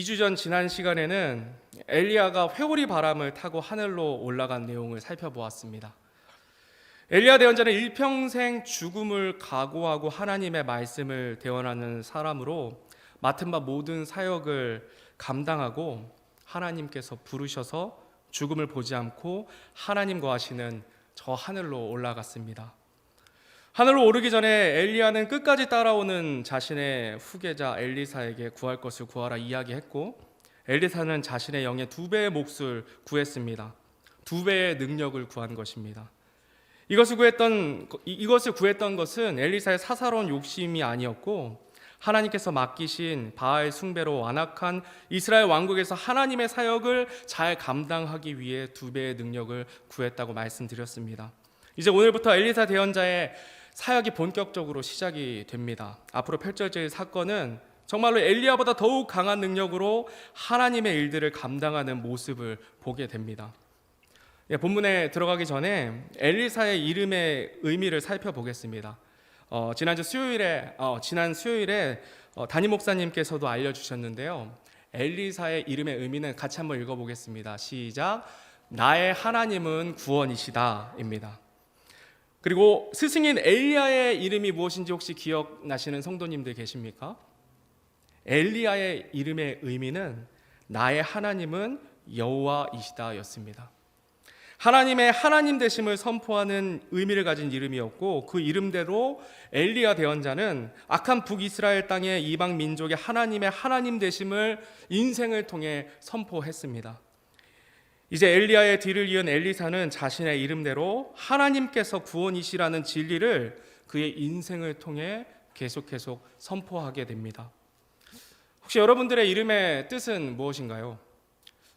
2주 전 지난 시간에는 엘리야가 회오리 바람을 타고 하늘로 올라간 내용을 살펴보았습니다. 엘리야 대언자는 일평생 죽음을 각오하고 하나님의 말씀을 대언하는 사람으로 맡은 바 모든 사역을 감당하고 하나님께서 부르셔서 죽음을 보지 않고 하나님과 하시는 저 하늘로 올라갔습니다. 하늘로 오르기 전에 엘리야는 끝까지 따라오는 자신의 후계자 엘리사에게 구할 것을 구하라 이야기했고, 엘리사는 자신의 영의 2배의 몫을 구했습니다. 2배의 능력을 구한 것입니다. 이것을 구했던 것은 엘리사의 사사로운 욕심이 아니었고, 하나님께서 맡기신 바알 숭배로 완악한 이스라엘 왕국에서 하나님의 사역을 잘 감당하기 위해 2배의 능력을 구했다고 말씀드렸습니다. 이제 오늘부터 엘리사 대언자의 사역이 본격적으로 시작이 됩니다. 앞으로 펼쳐질 사건은 정말로 엘리야보다 더욱 강한 능력으로 하나님의 일들을 감당하는 모습을 보게 됩니다. 본문에 들어가기 전에 엘리사의 이름의 의미를 살펴보겠습니다. 지난 수요일에 담임 목사님께서도 알려주셨는데요. 엘리사의 이름의 의미는 같이 한번 읽어보겠습니다. 시작. 나의 하나님은 구원이시다입니다. 그리고 스승인 엘리야의 이름이 무엇인지 혹시 기억나시는 성도님들 계십니까? 엘리야의 이름의 의미는 나의 하나님은 여호와이시다 였습니다. 하나님의 하나님 되심을 선포하는 의미를 가진 이름이었고, 그 이름대로 엘리야 대언자는 악한 북이스라엘 땅의 이방 민족의 하나님의 하나님 되심을 인생을 통해 선포했습니다. 이제 엘리야의 뒤를 이은 엘리사는 자신의 이름대로 하나님께서 구원이시라는 진리를 그의 인생을 통해 계속 선포하게 됩니다. 혹시 여러분들의 이름의 뜻은 무엇인가요?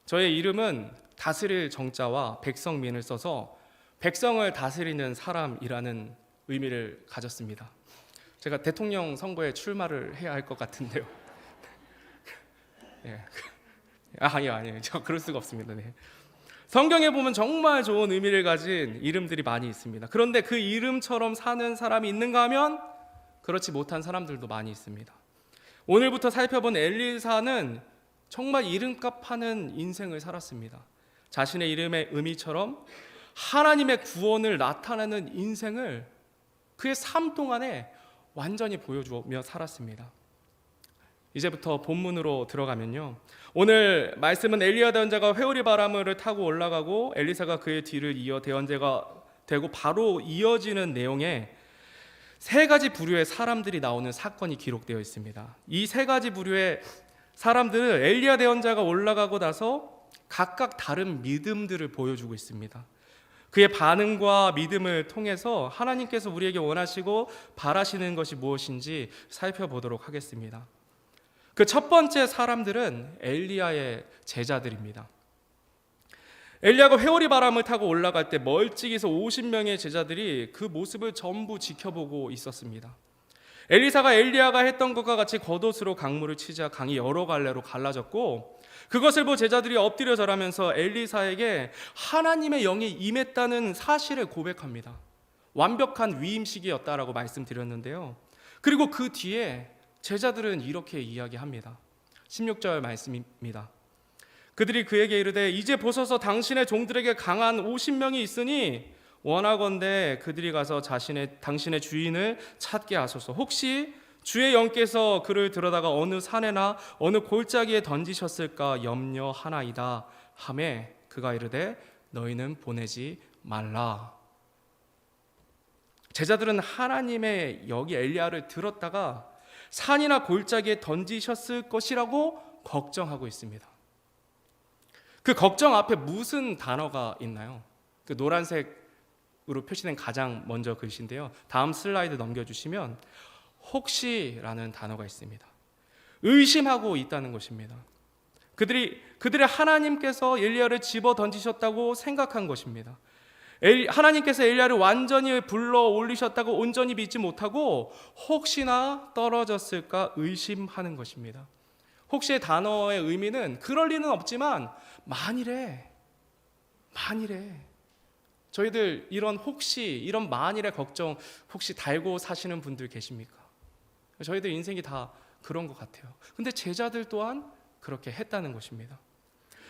저의 이름은 다스릴 정자와 백성민을 써서 백성을 다스리는 사람이라는 의미를 가졌습니다. 제가 대통령 선거에 출마를 해야 할 것 같은데요. 아니요. 저 그럴 수가 없습니다. 네. 성경에 보면 정말 좋은 의미를 가진 이름들이 많이 있습니다. 그런데 그 이름처럼 사는 사람이 있는가 하면 그렇지 못한 사람들도 많이 있습니다. 오늘부터 살펴본 엘리사는 정말 이름값 하는 인생을 살았습니다. 자신의 이름의 의미처럼 하나님의 구원을 나타내는 인생을 그의 삶 동안에 완전히 보여주며 살았습니다. 이제부터 본문으로 들어가면요, 오늘 말씀은 엘리야 대언자가 회오리 바람을 타고 올라가고 엘리사가 그의 뒤를 이어 대언자가 되고 바로 이어지는 내용에 3가지 부류의 사람들이 나오는 사건이 기록되어 있습니다. 이 3가지 부류의 사람들은 엘리야 대언자가 올라가고 나서 각각 다른 믿음들을 보여주고 있습니다. 그의 반응과 믿음을 통해서 하나님께서 우리에게 원하시고 바라시는 것이 무엇인지 살펴보도록 하겠습니다. 그 첫 번째 사람들은 엘리야의 제자들입니다. 엘리야가 회오리 바람을 타고 올라갈 때 멀찍이서 50명의 제자들이 그 모습을 전부 지켜보고 있었습니다. 엘리사가 엘리야가 했던 것과 같이 겉옷으로 강물을 치자 강이 여러 갈래로 갈라졌고, 그것을 본 제자들이 엎드려 절하면서 엘리사에게 하나님의 영이 임했다는 사실을 고백합니다. 완벽한 위임식이었다라고 말씀드렸는데요. 그리고 그 뒤에 제자들은 이렇게 이야기합니다. 16절 말씀입니다. 그들이 그에게 이르되 이제 보소서 당신의 종들에게 강한 50명이 있으니 원하건대 그들이 가서 당신의 주인을 찾게 하소서. 혹시 주의 영께서 그를 들어다가 어느 산에나 어느 골짜기에 던지셨을까 염려하나이다 하매 그가 이르되 너희는 보내지 말라. 제자들은 하나님의 여기 엘리야를 들었다가 산이나 골짜기에 던지셨을 것이라고 걱정하고 있습니다. 그 걱정 앞에 무슨 단어가 있나요? 그 노란색으로 표시된 가장 먼저 글씨인데요. 다음 슬라이드 넘겨주시면 혹시라는 단어가 있습니다. 의심하고 있다는 것입니다. 그들의 하나님께서 엘리야를 집어 던지셨다고 생각한 것입니다. 하나님께서 엘리야를 완전히 불러 올리셨다고 온전히 믿지 못하고 혹시나 떨어졌을까 의심하는 것입니다. 혹시의 단어의 의미는 그럴 리는 없지만 만일에 저희들 이런 이런 만일의 걱정 혹시 달고 사시는 분들 계십니까? 저희들 인생이 다 그런 것 같아요. 근데 제자들 또한 그렇게 했다는 것입니다.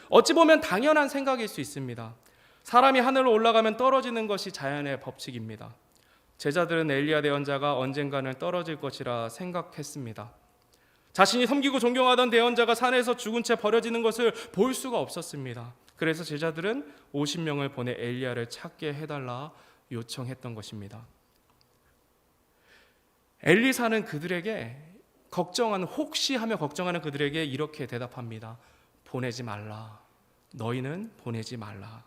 어찌 보면 당연한 생각일 수 있습니다. 사람이 하늘로 올라가면 떨어지는 것이 자연의 법칙입니다. 제자들은 엘리야 대언자가 언젠가는 떨어질 것이라 생각했습니다. 자신이 섬기고 존경하던 대언자가 산에서 죽은 채 버려지는 것을 볼 수가 없었습니다. 그래서 제자들은 50명을 보내 엘리야를 찾게 해달라 요청했던 것입니다. 엘리사는 그들에게 혹시 하며 걱정하는 그들에게 이렇게 대답합니다. 보내지 말라. 너희는 보내지 말라.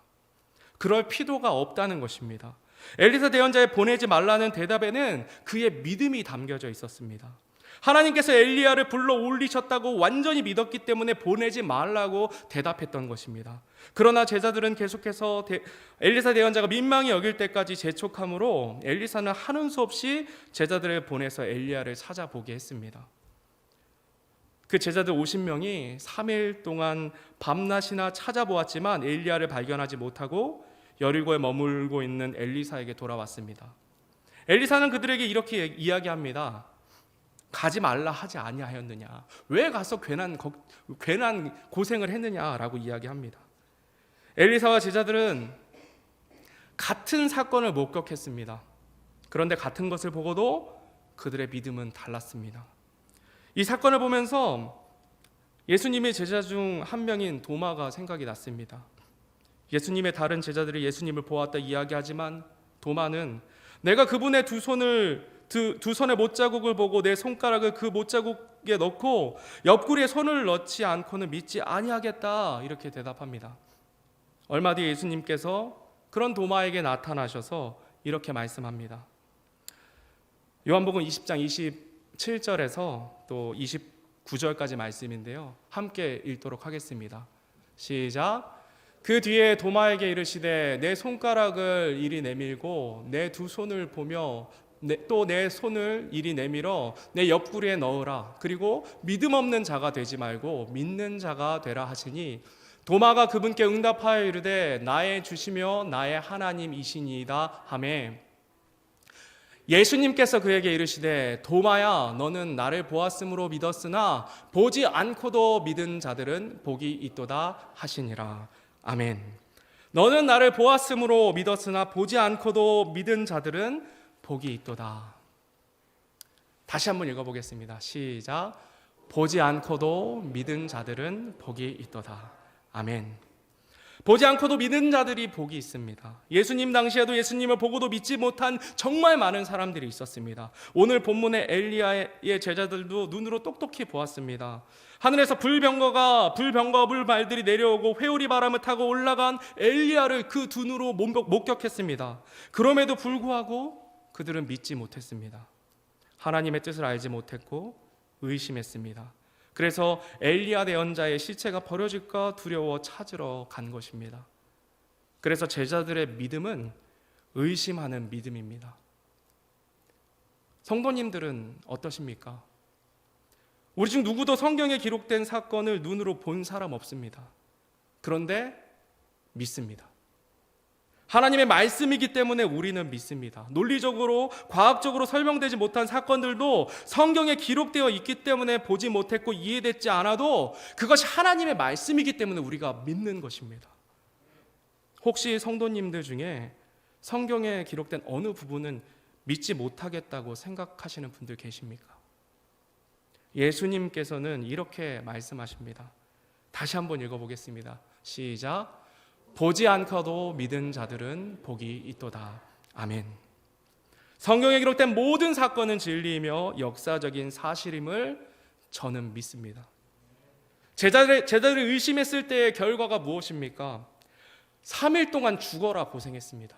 그럴 필요가 없다는 것입니다. 엘리사 대언자의 보내지 말라는 대답에는 그의 믿음이 담겨져 있었습니다. 하나님께서 엘리야를 불러 올리셨다고 완전히 믿었기 때문에 보내지 말라고 대답했던 것입니다. 그러나 제자들은 계속해서 엘리사 대언자가 민망히 여길 때까지 재촉함으로 엘리사는 하는 수 없이 제자들을 보내서 엘리야를 찾아보게 했습니다. 그 제자들 50명이 3일 동안 밤낮이나 찾아보았지만 엘리야를 발견하지 못하고 여리고에 머물고 있는 엘리사에게 돌아왔습니다. 엘리사는 그들에게 이렇게 이야기합니다. 가지 말라 하지 아니하였느냐? 왜 가서 괜한 고생을 했느냐라고 이야기합니다. 엘리사와 제자들은 같은 사건을 목격했습니다. 그런데 같은 것을 보고도 그들의 믿음은 달랐습니다. 이 사건을 보면서 예수님의 제자 중 한 명인 도마가 생각이 났습니다. 예수님의 다른 제자들이 예수님을 보았다 이야기하지만 도마는 내가 그분의 두 손의 못자국을 보고 내 손가락을 그 못자국에 넣고 옆구리에 손을 넣지 않고는 믿지 아니하겠다 이렇게 대답합니다. 얼마 뒤에 예수님께서 그런 도마에게 나타나셔서 이렇게 말씀합니다. 요한복음 20장 27절에서 또 29절까지 말씀인데요. 함께 읽도록 하겠습니다. 시작. 그 뒤에 도마에게 이르시되 내 손가락을 이리 내밀고 내 두 손을 보며 또 내 손을 이리 내밀어 내 옆구리에 넣으라. 그리고 믿음 없는 자가 되지 말고 믿는 자가 되라 하시니 도마가 그분께 응답하여 이르되 나의 주시며 나의 하나님이시니이다 하매 예수님께서 그에게 이르시되 도마야 너는 나를 보았으므로 믿었으나 보지 않고도 믿은 자들은 복이 있도다 하시니라. 아멘. 너는 나를 보았으므로 믿었으나 보지 않고도 믿은 자들은 복이 있도다. 다시 한번 읽어보겠습니다. 시작. 보지 않고도 믿은 자들은 복이 있도다. 아멘. 보지 않고도 믿는 자들이 복이 있습니다. 예수님 당시에도 예수님을 보고도 믿지 못한 정말 많은 사람들이 있었습니다. 오늘 본문의 엘리야의 제자들도 눈으로 똑똑히 보았습니다. 하늘에서 불병거가 불말들이 내려오고 회오리 바람을 타고 올라간 엘리야를 그 두 눈으로 목격했습니다. 그럼에도 불구하고 그들은 믿지 못했습니다. 하나님의 뜻을 알지 못했고 의심했습니다. 그래서 엘리야 대언자의 시체가 버려질까 두려워 찾으러 간 것입니다. 그래서 제자들의 믿음은 의심하는 믿음입니다. 성도님들은 어떠십니까? 우리 중 누구도 성경에 기록된 사건을 눈으로 본 사람 없습니다. 그런데 믿습니다. 하나님의 말씀이기 때문에 우리는 믿습니다. 논리적으로, 과학적으로 설명되지 못한 사건들도 성경에 기록되어 있기 때문에 보지 못했고 이해되지 않아도 그것이 하나님의 말씀이기 때문에 우리가 믿는 것입니다. 혹시 성도님들 중에 성경에 기록된 어느 부분은 믿지 못하겠다고 생각하시는 분들 계십니까? 예수님께서는 이렇게 말씀하십니다. 다시 한번 읽어보겠습니다. 시작. 보지 않고도 믿은 자들은 복이 있도다. 아멘. 성경에 기록된 모든 사건은 진리이며 역사적인 사실임을 저는 믿습니다. 제자들을 의심했을 때의 결과가 무엇입니까? 3일 동안 죽어라 고생했습니다.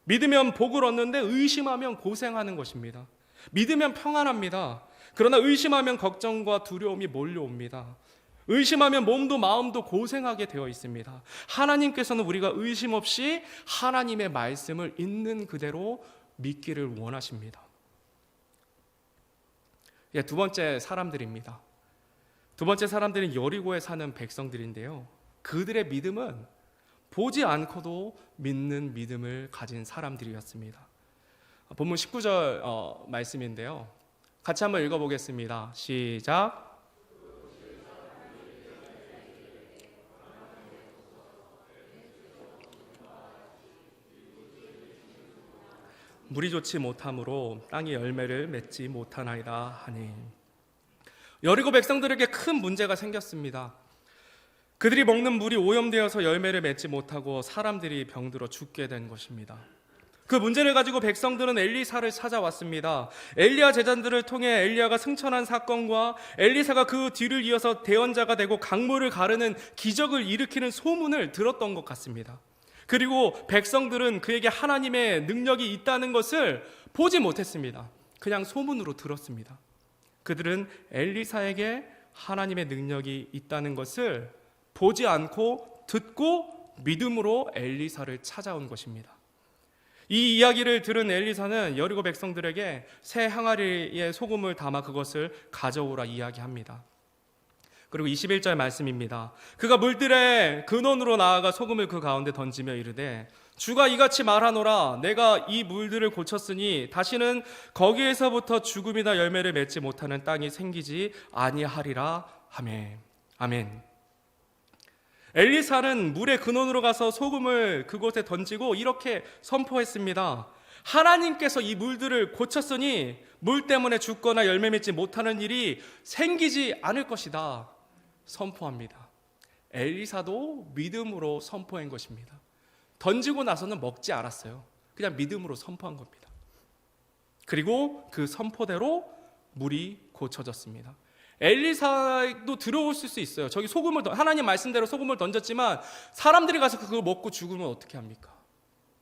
믿으면 복을 얻는데 의심하면 고생하는 것입니다. 믿으면 평안합니다. 그러나 의심하면 걱정과 두려움이 몰려옵니다. 의심하면 몸도 마음도 고생하게 되어 있습니다. 하나님께서는 우리가 의심 없이 하나님의 말씀을 있는 그대로 믿기를 원하십니다. 두 번째 사람들입니다. 두 번째 사람들은 여리고에 사는 백성들인데요. 그들의 믿음은 보지 않고도 믿는 믿음을 가진 사람들이었습니다. 본문 19절 말씀인데요. 같이 한번 읽어보겠습니다. 시작. 물이 좋지 못함으로 땅이 열매를 맺지 못하나이다 하니. 여리고 백성들에게 큰 문제가 생겼습니다. 그들이 먹는 물이 오염되어서 열매를 맺지 못하고 사람들이 병들어 죽게 된 것입니다. 그 문제를 가지고 백성들은 엘리사를 찾아왔습니다. 엘리야 제자들을 통해 엘리야가 승천한 사건과 엘리사가 그 뒤를 이어서 대언자가 되고 강물을 가르는 기적을 일으키는 소문을 들었던 것 같습니다. 그리고 백성들은 그에게 하나님의 능력이 있다는 것을 보지 못했습니다. 그냥 소문으로 들었습니다. 그들은 엘리사에게 하나님의 능력이 있다는 것을 보지 않고 듣고 믿음으로 엘리사를 찾아온 것입니다. 이 이야기를 들은 엘리사는 여리고 백성들에게 새 항아리에 소금을 담아 그것을 가져오라 이야기합니다. 그리고 21절 말씀입니다. 그가 물들의 근원으로 나아가 소금을 그 가운데 던지며 이르되 주가 이같이 말하노라 내가 이 물들을 고쳤으니 다시는 거기에서부터 죽음이나 열매를 맺지 못하는 땅이 생기지 아니하리라 하매. 아멘. 엘리사는 물의 근원으로 가서 소금을 그곳에 던지고 이렇게 선포했습니다. 하나님께서 이 물들을 고쳤으니 물 때문에 죽거나 열매 맺지 못하는 일이 생기지 않을 것이다 선포합니다. 엘리사도 믿음으로 선포한 것입니다. 던지고 나서는 먹지 않았어요. 그냥 믿음으로 선포한 겁니다. 그리고 그 선포대로 물이 고쳐졌습니다. 엘리사도 들어올 수 있어요. 저기 하나님 말씀대로 소금을 던졌지만 사람들이 가서 그걸 먹고 죽으면 어떻게 합니까?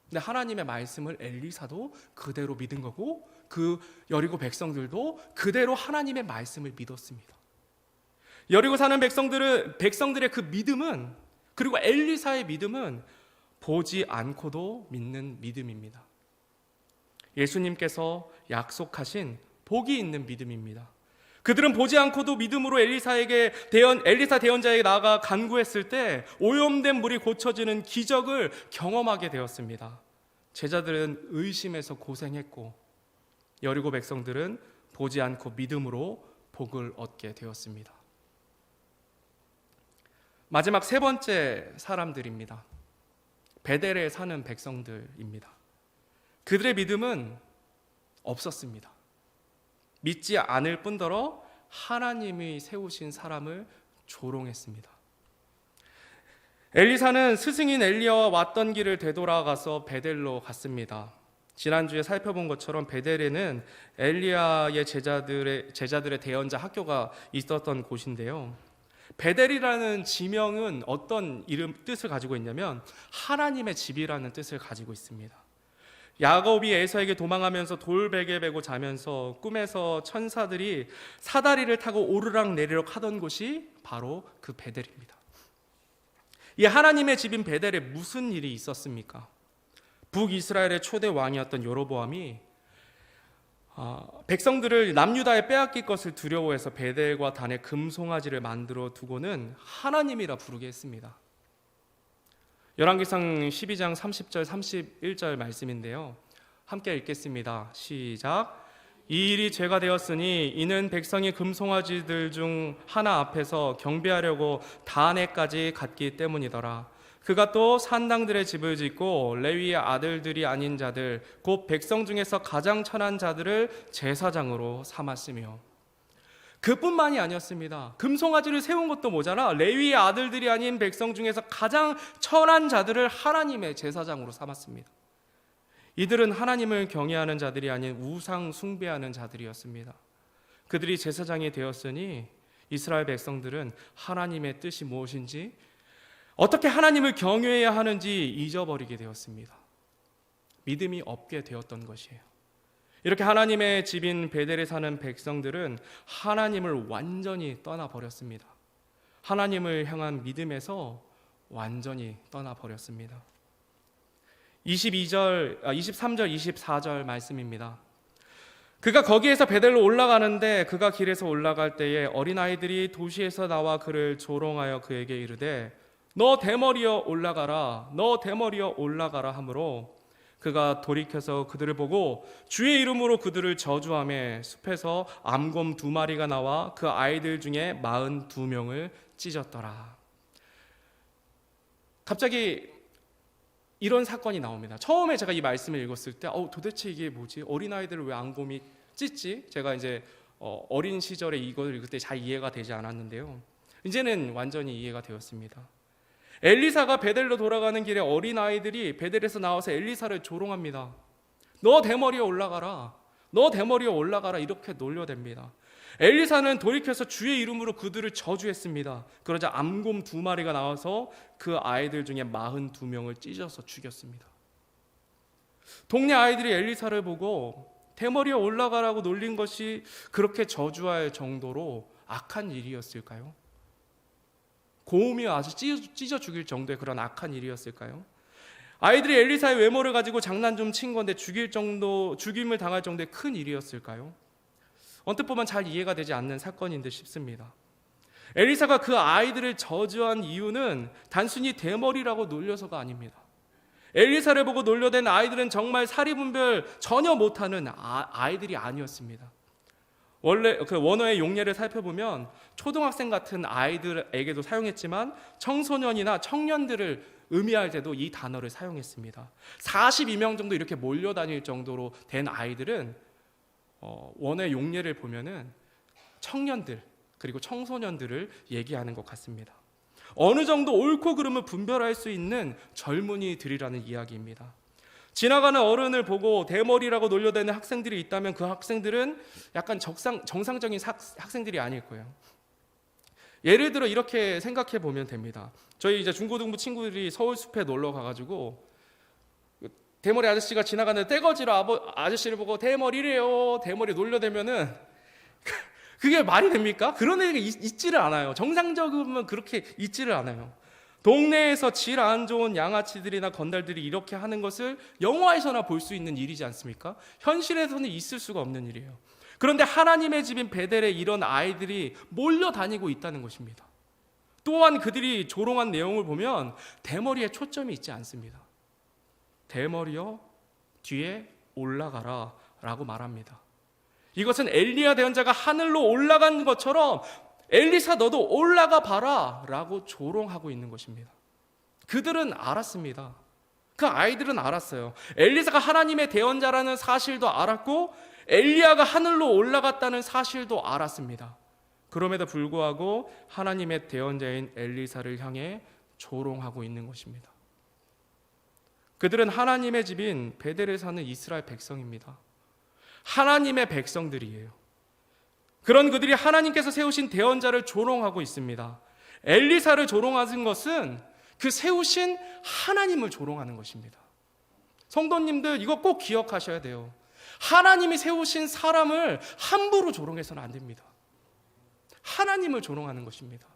근데 하나님의 말씀을 엘리사도 그대로 믿은 거고 그 여리고 백성들도 그대로 하나님의 말씀을 믿었습니다. 여리고 사는 백성들의 그 믿음은, 그리고 엘리사의 믿음은 보지 않고도 믿는 믿음입니다. 예수님께서 약속하신 복이 있는 믿음입니다. 그들은 보지 않고도 믿음으로 엘리사 대언자에게 나아가 간구했을 때 오염된 물이 고쳐지는 기적을 경험하게 되었습니다. 제자들은 의심해서 고생했고 여리고 백성들은 보지 않고 믿음으로 복을 얻게 되었습니다. 마지막 세 번째 사람들입니다. 베델에 사는 백성들입니다. 그들의 믿음은 없었습니다. 믿지 않을 뿐더러 하나님이 세우신 사람을 조롱했습니다. 엘리사는 스승인 엘리야와 왔던 길을 되돌아가서 베델로 갔습니다. 지난주에 살펴본 것처럼 베델에는 엘리야의 제자들의 대언자 학교가 있었던 곳인데요. 베델이라는 지명은 어떤 뜻을 가지고 있냐면 하나님의 집이라는 뜻을 가지고 있습니다. 야곱이 에서에게 도망하면서 돌베개 베고 자면서 꿈에서 천사들이 사다리를 타고 오르락 내리락 하던 곳이 바로 그 베델입니다. 이 하나님의 집인 베델에 무슨 일이 있었습니까? 북이스라엘의 초대 왕이었던 여로보암이 백성들을 남유다에 빼앗길 것을 두려워해서 베델과 단에 금송아지를 만들어 두고는 하나님이라 부르게 했습니다. 열왕기상 12장 30절 31절 말씀인데요. 함께 읽겠습니다. 시작. 이 일이 죄가 되었으니 이는 백성이 금송아지들 중 하나 앞에서 경배하려고 단에까지 갔기 때문이더라. 그가 또 산당들의 집을 짓고 레위의 아들들이 아닌 자들 곧 백성 중에서 가장 천한 자들을 제사장으로 삼았으며. 그뿐만이 아니었습니다. 금송아지를 세운 것도 모자라 레위의 아들들이 아닌 백성 중에서 가장 천한 자들을 하나님의 제사장으로 삼았습니다. 이들은 하나님을 경외하는 자들이 아닌 우상 숭배하는 자들이었습니다. 그들이 제사장이 되었으니 이스라엘 백성들은 하나님의 뜻이 무엇인지, 어떻게 하나님을 경외해야 하는지 잊어버리게 되었습니다. 믿음이 없게 되었던 것이에요. 이렇게 하나님의 집인 베델에 사는 백성들은 하나님을 완전히 떠나버렸습니다. 하나님을 향한 믿음에서 완전히 떠나버렸습니다. 23절, 24절 말씀입니다. 그가 거기에서 베델로 올라가는데 그가 길에서 올라갈 때에 어린아이들이 도시에서 나와 그를 조롱하여 그에게 이르되 너 대머리여 올라가라, 너 대머리여 올라가라 하므로 그가 돌이켜서 그들을 보고 주의 이름으로 그들을 저주하며 숲에서 암곰 2마리가 나와 그 아이들 중에 42명을 찢었더라. 갑자기 이런 사건이 나옵니다. 처음에 제가 이 말씀을 읽었을 때 도대체 이게 뭐지? 어린아이들을 왜 앙곰이 찢지? 제가 이제 어린 시절에 이걸 읽을 때 잘 이해가 되지 않았는데요. 이제는 완전히 이해가 되었습니다. 엘리사가 베델로 돌아가는 길에 어린아이들이 베델에서 나와서 엘리사를 조롱합니다. 너 대머리에 올라가라. 너 대머리에 올라가라. 이렇게 놀려댑니다. 엘리사는 돌이켜서 주의 이름으로 그들을 저주했습니다. 그러자 암곰 2마리가 나와서 그 아이들 중에 42명을 찢어서 죽였습니다. 동네 아이들이 엘리사를 보고 대머리에 올라가라고 놀린 것이 그렇게 저주할 정도로 악한 일이었을까요? 고음이 아주 찢어 죽일 정도의 그런 악한 일이었을까요? 아이들이 엘리사의 외모를 가지고 장난 좀 친 건데 죽임을 당할 정도의 큰 일이었을까요? 언뜻 보면 잘 이해가 되지 않는 사건인 듯 싶습니다. 엘리사가 그 아이들을 저주한 이유는 단순히 대머리라고 놀려서가 아닙니다. 엘리사를 보고 놀려댄 아이들은 정말 사리분별 전혀 못하는 아이들이 아니었습니다. 원래 그 원어의 용례를 살펴보면 초등학생 같은 아이들에게도 사용했지만 청소년이나 청년들을 의미할 때도 이 단어를 사용했습니다. 42명 정도 이렇게 몰려다닐 정도로 된 아이들은 원어의 용례를 보면은 청년들 그리고 청소년들을 얘기하는 것 같습니다. 어느 정도 옳고 그름을 분별할 수 있는 젊은이들이라는 이야기입니다. 지나가는 어른을 보고 대머리라고 놀려대는 학생들이 있다면 그 학생들은 약간 정상적인 학생들이 아닐 거예요. 예를 들어 이렇게 생각해 보면 됩니다. 저희 이제 중고등부 친구들이 서울 숲에 놀러 가가지고 대머리 아저씨가 지나가는데 떼거지로 아저씨를 보고 대머리래요. 대머리 놀려대면은 그게 말이 됩니까? 그런 애가 있지를 않아요. 정상적이면 그렇게 있지를 않아요. 동네에서 질 안 좋은 양아치들이나 건달들이 이렇게 하는 것을 영화에서나 볼 수 있는 일이지 않습니까? 현실에서는 있을 수가 없는 일이에요. 그런데 하나님의 집인 베델에 이런 아이들이 몰려다니고 있다는 것입니다. 또한 그들이 조롱한 내용을 보면 대머리에 초점이 있지 않습니다. 대머리여 뒤에 올라가라 라고 말합니다. 이것은 엘리야 대언자가 하늘로 올라간 것처럼 엘리사 너도 올라가 봐라 라고 조롱하고 있는 것입니다. 그들은 알았습니다. 그 아이들은 알았어요. 엘리사가 하나님의 대언자라는 사실도 알았고 엘리야가 하늘로 올라갔다는 사실도 알았습니다. 그럼에도 불구하고 하나님의 대언자인 엘리사를 향해 조롱하고 있는 것입니다. 그들은 하나님의 집인 베델에 사는 이스라엘 백성입니다. 하나님의 백성들이에요. 그런 그들이 하나님께서 세우신 대언자를 조롱하고 있습니다. 엘리사를 조롱하는 것은 그 세우신 하나님을 조롱하는 것입니다. 성도님들 이거 꼭 기억하셔야 돼요. 하나님이 세우신 사람을 함부로 조롱해서는 안 됩니다. 하나님을 조롱하는 것입니다.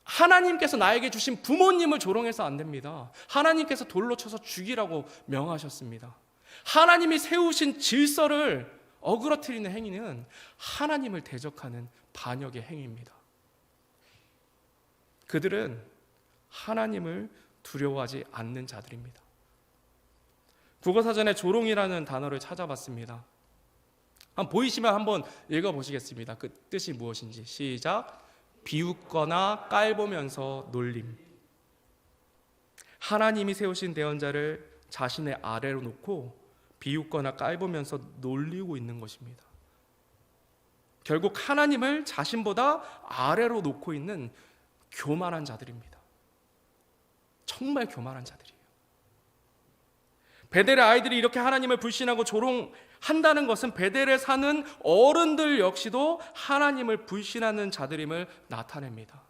하나님께서 나에게 주신 부모님을 조롱해서 안 됩니다. 하나님께서 돌로 쳐서 죽이라고 명하셨습니다. 하나님이 세우신 질서를 어그러뜨리는 행위는 하나님을 대적하는 반역의 행위입니다. 그들은 하나님을 두려워하지 않는 자들입니다. 국어사전에 조롱이라는 단어를 찾아봤습니다. 보이시면 한번 읽어보시겠습니다. 그 뜻이 무엇인지. 시작. 비웃거나 깔보면서 놀림. 하나님이 세우신 대언자를 자신의 아래로 놓고 비웃거나 깔보면서 놀리고 있는 것입니다. 결국 하나님을 자신보다 아래로 놓고 있는 교만한 자들입니다. 정말 교만한 자들이에요. 베델의 아이들이 이렇게 하나님을 불신하고 조롱한다는 것은 베델에 사는 어른들 역시도 하나님을 불신하는 자들임을 나타냅니다.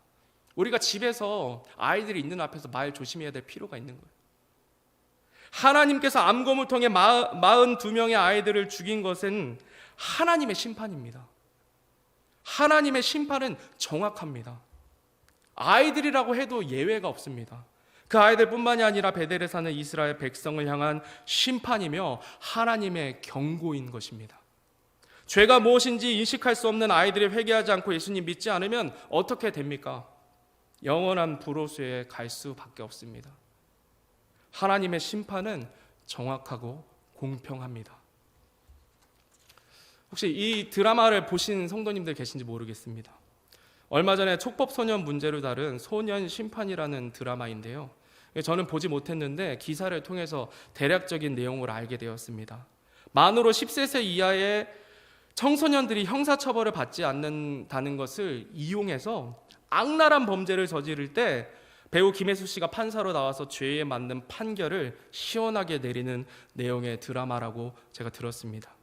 우리가 집에서 아이들이 있는 앞에서 말 조심해야 될 필요가 있는 거예요. 하나님께서 암검을 통해 42명의 아이들을 죽인 것은 하나님의 심판입니다. 하나님의 심판은 정확합니다. 아이들이라고 해도 예외가 없습니다. 그 아이들뿐만이 아니라 베델에 사는 이스라엘 백성을 향한 심판이며 하나님의 경고인 것입니다. 죄가 무엇인지 인식할 수 없는 아이들이 회개하지 않고 예수님 믿지 않으면 어떻게 됩니까? 영원한 불호수에 갈 수밖에 없습니다. 하나님의 심판은 정확하고 공평합니다. 혹시 이 드라마를 보신 성도님들 계신지 모르겠습니다. 얼마 전에 촉법소년 문제를 다룬 소년 심판이라는 드라마인데요. 저는 보지 못했는데 기사를 통해서 대략적인 내용을 알게 되었습니다. 만으로 10세 이하의 청소년들이 형사처벌을 받지 않는다는 것을 이용해서 악랄한 범죄를 저지를 때 배우 김혜수 씨가 판사로 나와서 죄에 맞는 판결을 시원하게 내리는 내용의 드라마라고 제가 들었습니다.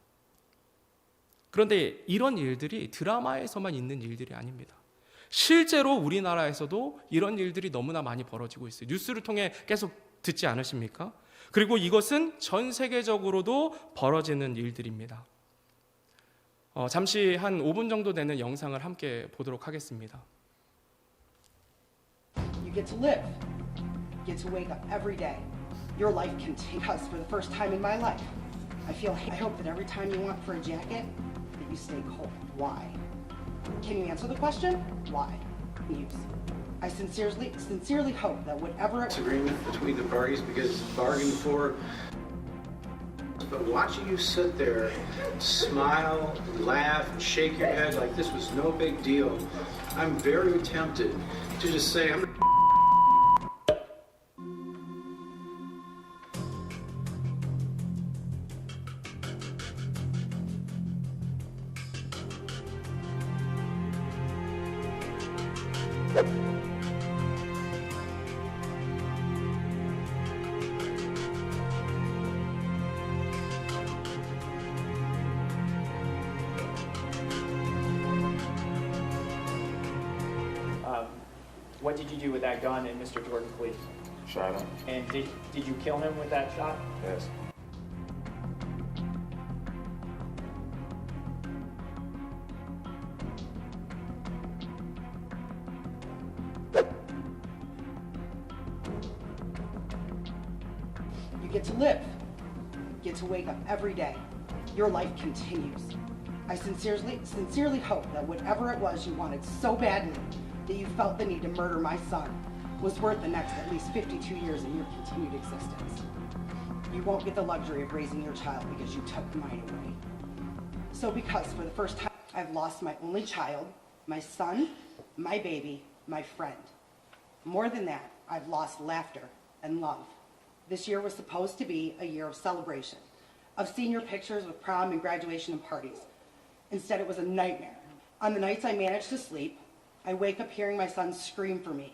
그런데 이런 일들이 드라마에서만 있는 일들이 아닙니다. 실제로 우리나라에서도 이런 일들이 너무나 많이 벌어지고 있어요. 뉴스를 통해 계속 듣지 않으십니까? 그리고 이것은 전 세계적으로도 벌어지는 일들입니다. 잠시 한 5분 정도 되는 영상을 함께 보도록 하겠습니다. You get to live. You get to wake up every day. Your life can take us for the first time in my life. I hope that every time you want for a jacket, that you stay cold. Why? Can you answer the question? Why? I sincerely hope that whatever agreement between the parties because it's bargained for. But watching you sit there, smile, laugh, and shake your head like this was no big deal, I'm very tempted to just say, What did you do with that gun in Mr. Jordan's police? Shot him. And did you kill him with that shot? Yes. you get to live. You get to wake up every day. Your life continues. I sincerely hope that whatever it was you wanted so badly that you felt the need to murder my son was worth the next at least 52 years of your continued existence. You won't get the luxury of raising your child because you took mine away. So because for the first time I've lost my only child, my son, my baby, my friend. More than that, I've lost laughter and love. This year was supposed to be a year of celebration, of senior pictures with prom and graduation and parties. Instead, it was a nightmare. On the nights I managed to sleep, I wake up hearing my son scream for me,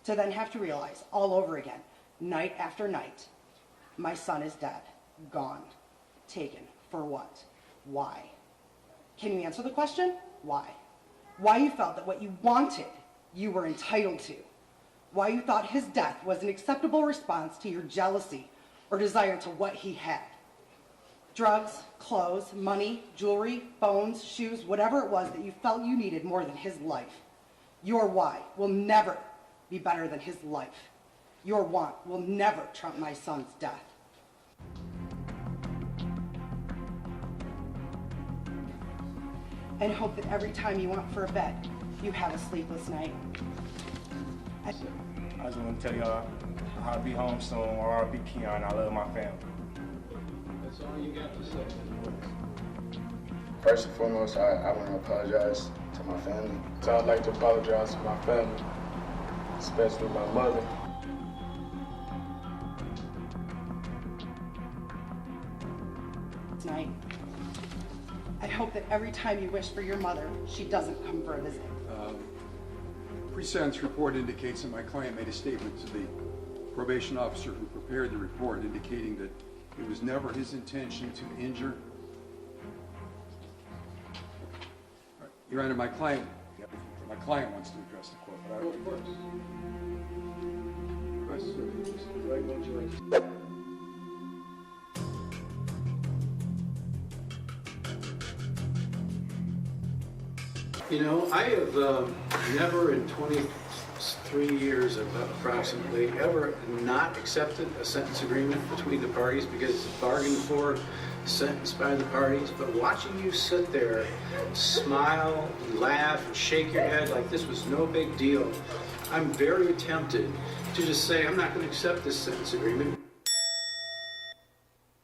to then have to realize all over again, night after night, my son is dead, gone, taken. For what? Why? Can you answer the question? Why? Why you felt that what you wanted, you were entitled to. Why you thought his death was an acceptable response to your jealousy or desire to what he had. Drugs, clothes, money, jewelry, phones, shoes, whatever it was that you felt you needed more than his life. Your why will never be better than his life. Your want will never trump my son's death. And hope that every time you want for a bed, you have a sleepless night. I just want to tell y'all I'll be home soon, or I'll be Keon. I love my family. that's all you got to say. First and foremost, I want to apologize to my family. So I'd like to apologize to my family, especially my mother. Tonight. I hope that every time you wish for your mother, she doesn't come for a visit. Pre-sentence report indicates that my client made a statement to the probation officer who prepared the report indicating that it was never his intention to injure. Your Honor, my client wants to address the court, but I don't. Of course. You know, I have never in 23 years approximately ever not accepted a sentence agreement between the parties because it's bargained for, sentenced by the parties. But watching you sit there, smile, laugh, and shake your head like this was no big deal, I'm very tempted to just say, I'm not going to accept this sentence agreement.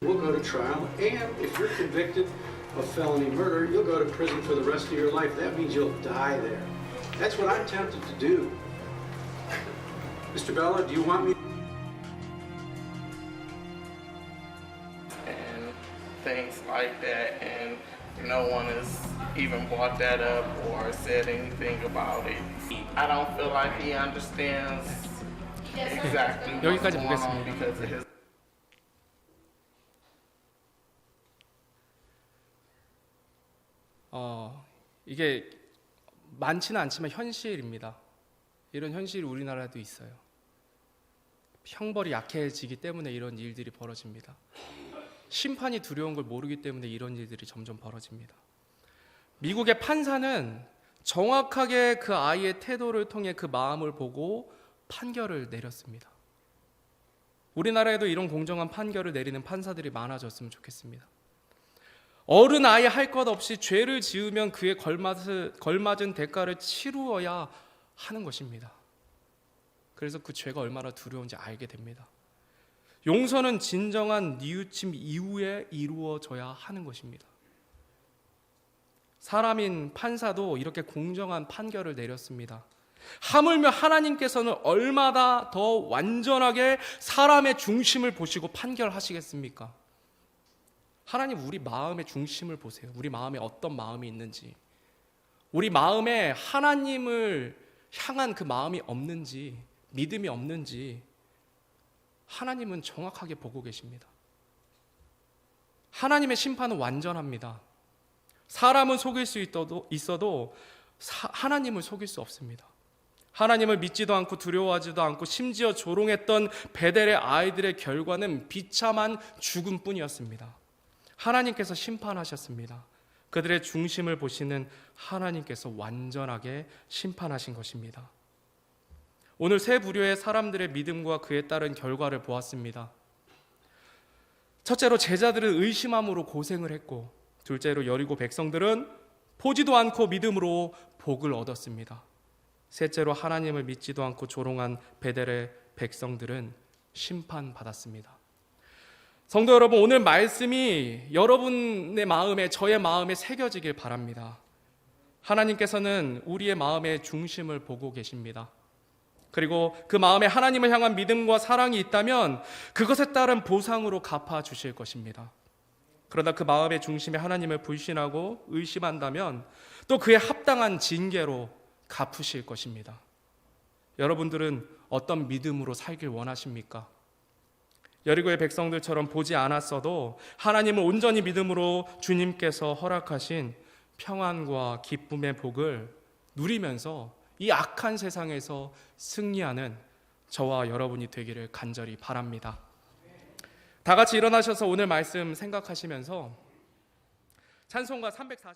We'll go to trial, and if you're convicted of felony murder, you'll go to prison for the rest of your life. That means you'll die there. That's what I'm tempted to do. Mr. Bella, do you want me? things like that, and no one has even brought that up or said anything about it. I don't feel like he understands exactly what's 여기까지 going on 보겠습니다. because of his 이게 많지는 않지만 현실입니다. 이런 현실이 우리나라에도 있어요. 형벌이 약해지기 때문에 이런 일들이 벌어집니다. 심판이 두려운 걸 모르기 때문에 이런 일들이 점점 벌어집니다. 미국의 판사는 정확하게 그 아이의 태도를 통해 그 마음을 보고 판결을 내렸습니다. 우리나라에도 이런 공정한 판결을 내리는 판사들이 많아졌으면 좋겠습니다. 어른 아이 할 것 없이 죄를 지으면 그에 걸맞은 대가를 치루어야 하는 것입니다. 그래서 그 죄가 얼마나 두려운지 알게 됩니다. 용서는 진정한 뉘우침 이후에 이루어져야 하는 것입니다. 사람인 판사도 이렇게 공정한 판결을 내렸습니다. 하물며 하나님께서는 얼마나 더 완전하게 사람의 중심을 보시고 판결하시겠습니까? 하나님, 우리 마음의 중심을 보세요. 우리 마음에 어떤 마음이 있는지, 우리 마음에 하나님을 향한 그 마음이 없는지, 믿음이 없는지 하나님은 정확하게 보고 계십니다. 하나님의 심판은 완전합니다. 사람은 속일 수 있어도 하나님을 속일 수 없습니다. 하나님을 믿지도 않고 두려워하지도 않고 심지어 조롱했던 베델의 아이들의 결과는 비참한 죽음뿐이었습니다. 하나님께서 심판하셨습니다. 그들의 중심을 보시는 하나님께서 완전하게 심판하신 것입니다. 오늘 세 부류의 사람들의 믿음과 그에 따른 결과를 보았습니다. 첫째로 제자들은 의심함으로 고생을 했고, 둘째로 여리고 백성들은 보지도 않고 믿음으로 복을 얻었습니다. 셋째로 하나님을 믿지도 않고 조롱한 베델의 백성들은 심판받았습니다. 성도 여러분, 오늘 말씀이 여러분의 마음에, 저의 마음에 새겨지길 바랍니다. 하나님께서는 우리의 마음의 중심을 보고 계십니다. 그리고 그 마음에 하나님을 향한 믿음과 사랑이 있다면 그것에 따른 보상으로 갚아주실 것입니다. 그러나 그 마음의 중심에 하나님을 불신하고 의심한다면 또 그에 합당한 징계로 갚으실 것입니다. 여러분들은 어떤 믿음으로 살길 원하십니까? 여리고의 백성들처럼 보지 않았어도 하나님을 온전히 믿음으로 주님께서 허락하신 평안과 기쁨의 복을 누리면서 이 악한 세상에서 승리하는 저와 여러분이 되기를 간절히 바랍니다. 다 같이 일어나셔서 오늘 말씀 생각하시면서 찬송가 340